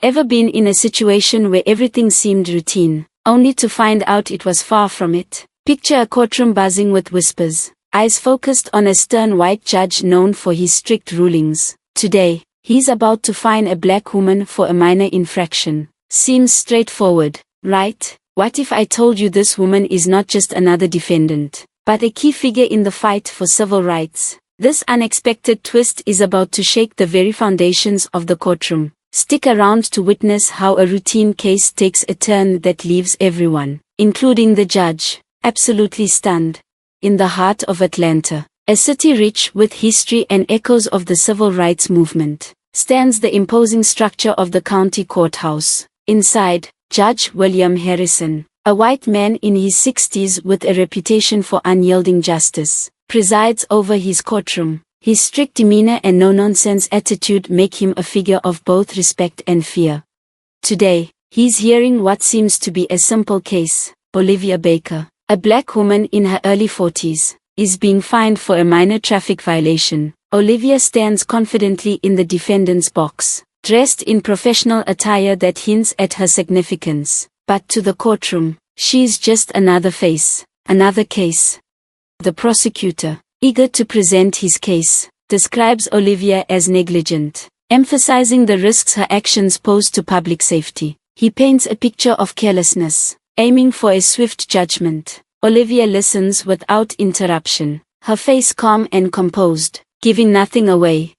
Ever been in a situation where everything seemed routine, only to find out it was far from it? Picture a courtroom buzzing with whispers, eyes focused on a stern white judge known for his strict rulings. Today, he's about to fine a black woman for a minor infraction. Seems straightforward, right? What if I told you this woman is not just another defendant, but a key figure in the fight for civil rights? This unexpected twist is about to shake the very foundations of the courtroom. Stick around to witness how a routine case takes a turn that leaves everyone, including the judge, absolutely stunned. In the heart of Atlanta, a city rich with history and echoes of the civil rights movement, stands the imposing structure of the county courthouse. Inside, Judge William Harrison, a white man in his 60s with a reputation for unyielding justice, presides over his courtroom. His strict demeanor and no-nonsense attitude make him a figure of both respect and fear. Today, he's hearing what seems to be a simple case. Olivia Baker, a black woman in her early 40s, is being fined for a minor traffic violation. Olivia stands confidently in the defendant's box, dressed in professional attire that hints at her significance. But to the courtroom, she's just another face, another case. The prosecutor, eager to present his case, describes Olivia as negligent, emphasizing the risks her actions pose to public safety. He paints a picture of carelessness, aiming for a swift judgment. Olivia listens without interruption, her face calm and composed, giving nothing away.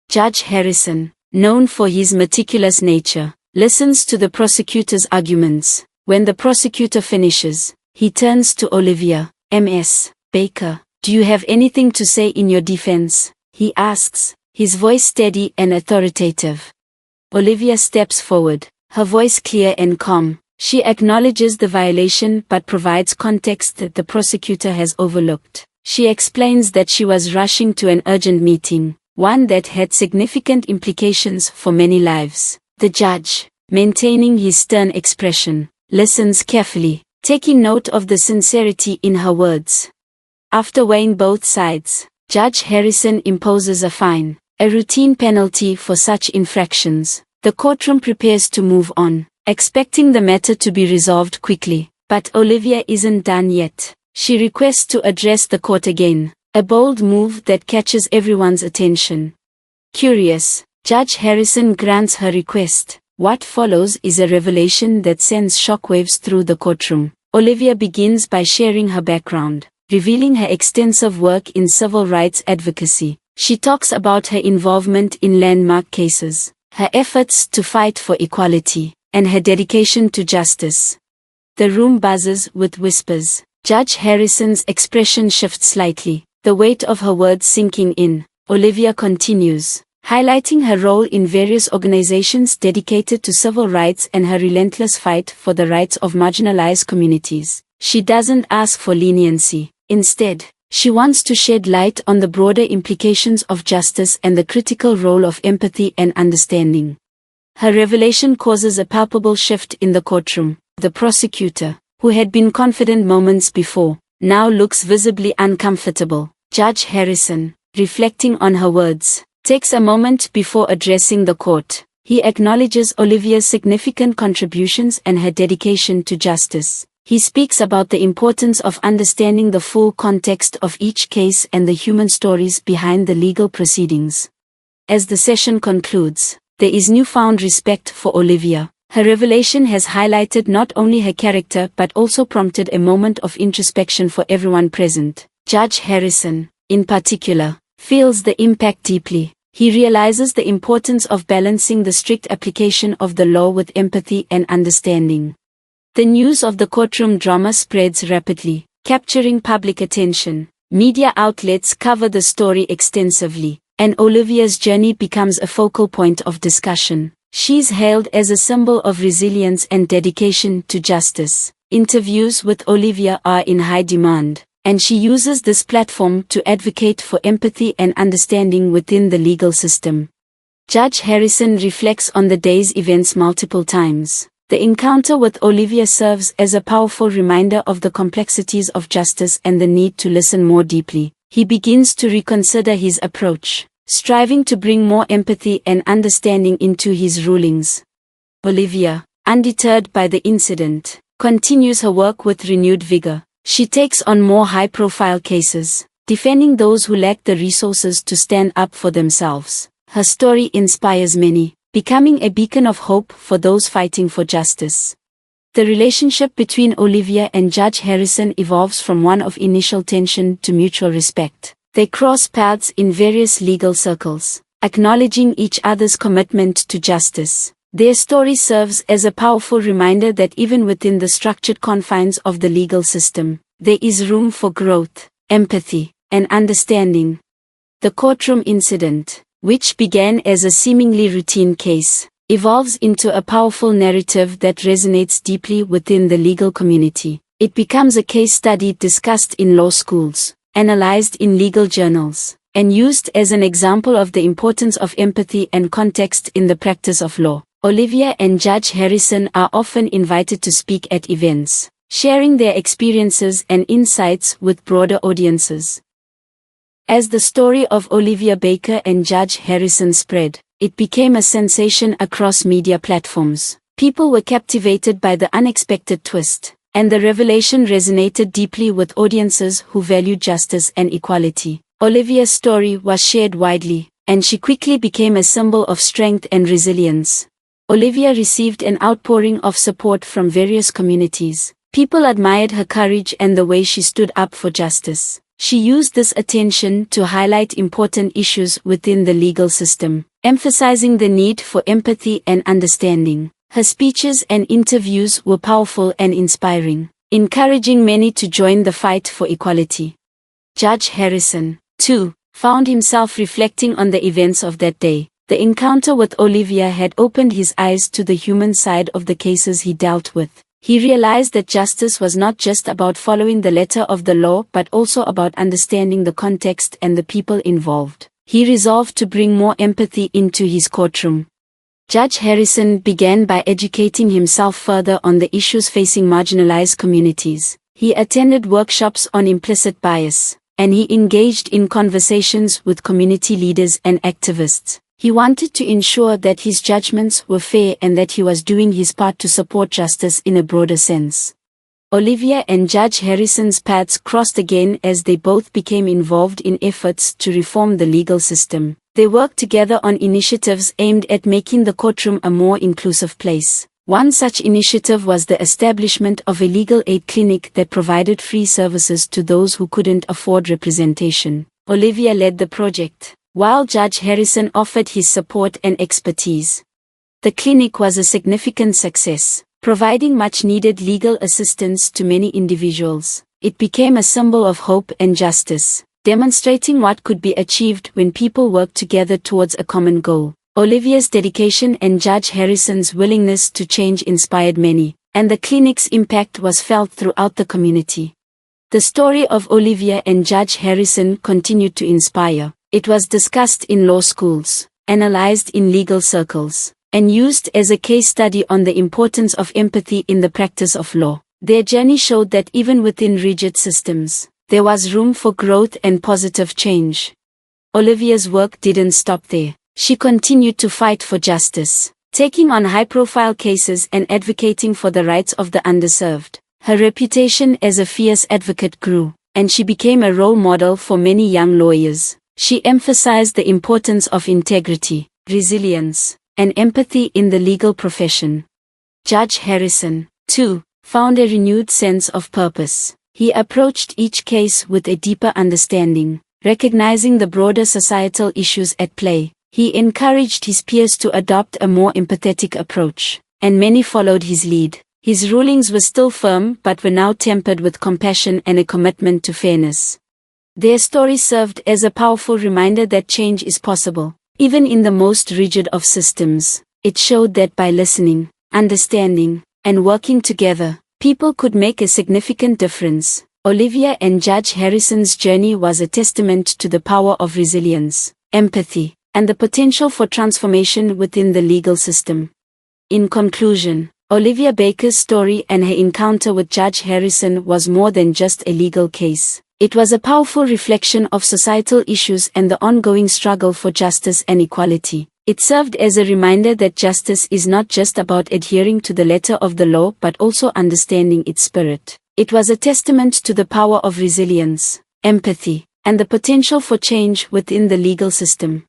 Judge Harrison, known for his meticulous nature, listens to the prosecutor's arguments. When the prosecutor finishes, he turns to Olivia. Ms. Baker, do you have anything to say in your defense? He asks, his voice steady and authoritative. Olivia steps forward, her voice clear and calm. She acknowledges the violation but provides context that the prosecutor has overlooked. She explains that she was rushing to an urgent meeting, one that had significant implications for many lives. The judge, maintaining his stern expression, listens carefully, taking note of the sincerity in her words. After weighing both sides, Judge Harrison imposes a fine, a routine penalty for such infractions. The courtroom prepares to move on, expecting the matter to be resolved quickly. But Olivia isn't done yet. She requests to address the court again, a bold move that catches everyone's attention. Curious, Judge Harrison grants her request. What follows is a revelation that sends shockwaves through the courtroom. Olivia begins by sharing her background, revealing her extensive work in civil rights advocacy. She talks about her involvement in landmark cases, her efforts to fight for equality, and her dedication to justice. The room buzzes with whispers. Judge Harrison's expression shifts slightly, the weight of her words sinking in. Olivia continues, highlighting her role in various organizations dedicated to civil rights and her relentless fight for the rights of marginalized communities. She doesn't ask for leniency. Instead, she wants to shed light on the broader implications of justice and the critical role of empathy and understanding. Her revelation causes a palpable shift in the courtroom. The prosecutor, who had been confident moments before, now looks visibly uncomfortable. Judge Harrison, reflecting on her words, takes a moment before addressing the court. He acknowledges Olivia's significant contributions and her dedication to justice. He speaks about the importance of understanding the full context of each case and the human stories behind the legal proceedings. As the session concludes, there is newfound respect for Olivia. Her revelation has highlighted not only her character but also prompted a moment of introspection for everyone present. Judge Harrison, in particular, feels the impact deeply. He realizes the importance of balancing the strict application of the law with empathy and understanding. The news of the courtroom drama spreads rapidly, capturing public attention. Media outlets cover the story extensively, and Olivia's journey becomes a focal point of discussion. She's hailed as a symbol of resilience and dedication to justice. Interviews with Olivia are in high demand, and she uses this platform to advocate for empathy and understanding within the legal system. Judge Harrison reflects on the day's events multiple times. The encounter with Olivia serves as a powerful reminder of the complexities of justice and the need to listen more deeply. He begins to reconsider his approach, striving to bring more empathy and understanding into his rulings. Olivia, undeterred by the incident, continues her work with renewed vigor. She takes on more high-profile cases, defending those who lack the resources to stand up for themselves. Her story inspires many, becoming a beacon of hope for those fighting for justice. The relationship between Olivia and Judge Harrison evolves from one of initial tension to mutual respect. They cross paths in various legal circles, acknowledging each other's commitment to justice. Their story serves as a powerful reminder that even within the structured confines of the legal system, there is room for growth, empathy, and understanding. The courtroom incident, which began as a seemingly routine case, evolves into a powerful narrative that resonates deeply within the legal community. It becomes a case study discussed in law schools, analyzed in legal journals, and used as an example of the importance of empathy and context in the practice of law. Olivia and Judge Harrison are often invited to speak at events, sharing their experiences and insights with broader audiences. As the story of Olivia Baker and Judge Harrison spread, it became a sensation across media platforms. People were captivated by the unexpected twist, and the revelation resonated deeply with audiences who valued justice and equality. Olivia's story was shared widely, and she quickly became a symbol of strength and resilience. Olivia received an outpouring of support from various communities. People admired her courage and the way she stood up for justice. She used this attention to highlight important issues within the legal system, emphasizing the need for empathy and understanding. Her speeches and interviews were powerful and inspiring, encouraging many to join the fight for equality. Judge Harrison, too, found himself reflecting on the events of that day. The encounter with Olivia had opened his eyes to the human side of the cases he dealt with. He realized that justice was not just about following the letter of the law but also about understanding the context and the people involved. He resolved to bring more empathy into his courtroom. Judge Harrison began by educating himself further on the issues facing marginalized communities. He attended workshops on implicit bias, and he engaged in conversations with community leaders and activists. He wanted to ensure that his judgments were fair and that he was doing his part to support justice in a broader sense. Olivia and Judge Harrison's paths crossed again as they both became involved in efforts to reform the legal system. They worked together on initiatives aimed at making the courtroom a more inclusive place. One such initiative was the establishment of a legal aid clinic that provided free services to those who couldn't afford representation. Olivia led the project, while Judge Harrison offered his support and expertise. The clinic was a significant success, providing much-needed legal assistance to many individuals. It became a symbol of hope and justice, demonstrating what could be achieved when people work together towards a common goal. Olivia's dedication and Judge Harrison's willingness to change inspired many, and the clinic's impact was felt throughout the community. The story of Olivia and Judge Harrison continued to inspire. It was discussed in law schools, analyzed in legal circles, and used as a case study on the importance of empathy in the practice of law. Their journey showed that even within rigid systems, there was room for growth and positive change. Olivia's work didn't stop there. She continued to fight for justice, taking on high-profile cases and advocating for the rights of the underserved. Her reputation as a fierce advocate grew, and she became a role model for many young lawyers. She emphasized the importance of integrity, resilience, and empathy in the legal profession. Judge Harrison, too, found a renewed sense of purpose. He approached each case with a deeper understanding, recognizing the broader societal issues at play. He encouraged his peers to adopt a more empathetic approach, and many followed his lead. His rulings were still firm but were now tempered with compassion and a commitment to fairness. Their story served as a powerful reminder that change is possible, even in the most rigid of systems. It showed that by listening, understanding, and working together, people could make a significant difference. Olivia and Judge Harrison's journey was a testament to the power of resilience, empathy, and the potential for transformation within the legal system. In conclusion, Olivia Baker's story and her encounter with Judge Harrison was more than just a legal case. It was a powerful reflection of societal issues and the ongoing struggle for justice and equality. It served as a reminder that justice is not just about adhering to the letter of the law but also understanding its spirit. It was a testament to the power of resilience, empathy, and the potential for change within the legal system.